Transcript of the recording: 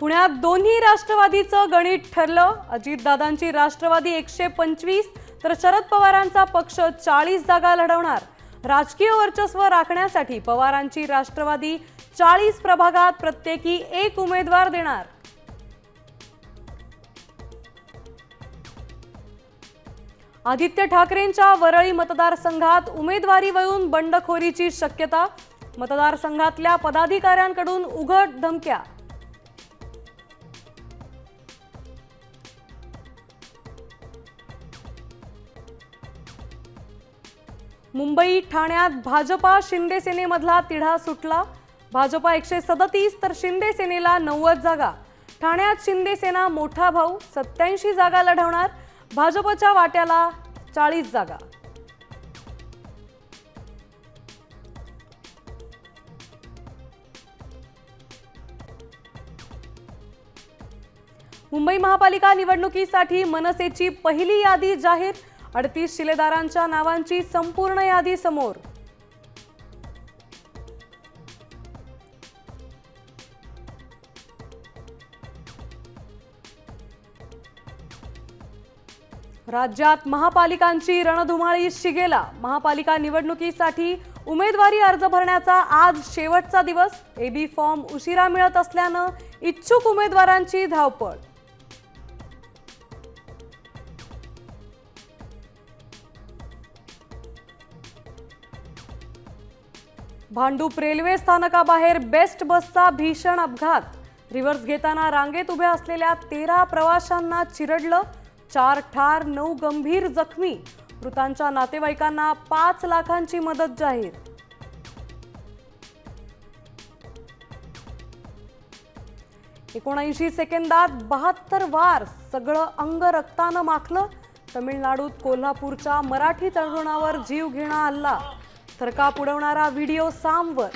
पुण्यात दोन्ही राष्ट्रवादीचं गणित ठरलं। अजितदादांची राष्ट्रवादी 125 तर शरद पवारांचा पक्ष 40 जागा लढवणार। राजकीय वर्चस्व राखण्यासाठी पवारांची राष्ट्रवादी 40 प्रभागात प्रत्येकी एक उमेदवार देणार। आदित्य ठाकरेंच्या वरळी मतदारसंघात उमेदवारीवरून बंडखोरीची शक्यता। मतदारसंघातल्या पदाधिकाऱ्यांकडून उघड धमक्या। मुंबई ठाण्यात भाजपा शिंदे सेनेमधला तिढा सुटला। भाजपा 137 तर शिंदे सेनेला 90 जागा। ठाण्यात शिंदे सेना मोठा भाऊ 87 जागा लढवणार। भाजपच्या वाट्याला 40 जागा। मुंबई महापालिका निवडणुकीसाठी मनसेची पहिली यादी जाहीर। 38 शिलेदारांच्या नावांची संपूर्ण यादी समोर। राज्यात महापालिकांची रणधुमाळी शिगेला। महापालिका निवडणुकीसाठी उमेदवारी अर्ज भरण्याचा आज शेवटचा दिवस। एबी फॉर्म उशिरा मिळत असल्यानं इच्छुक उमेदवारांची धावपळ। भांडूप रेल्वे स्थानकाबाहेर बेस्ट बसचा भीषण अपघात। रिव्हर्स घेताना रांगेत उभ्या असलेल्या 13 प्रवाशांना चिरडलं। 4 ठार 9 गंभीर जखमी। मृतांच्या नातेवाईकांना 5 लाखांची मदत जाहीर। एकोणऐंशी सेकंदात 72 वार, सगळं अंग रक्तानं माखलं। तमिळनाडूत कोल्हापूरच्या मराठी तरुणावर जीव घेणा हल्ला। थरकाप उडवणारा व्हिडिओ सामवर।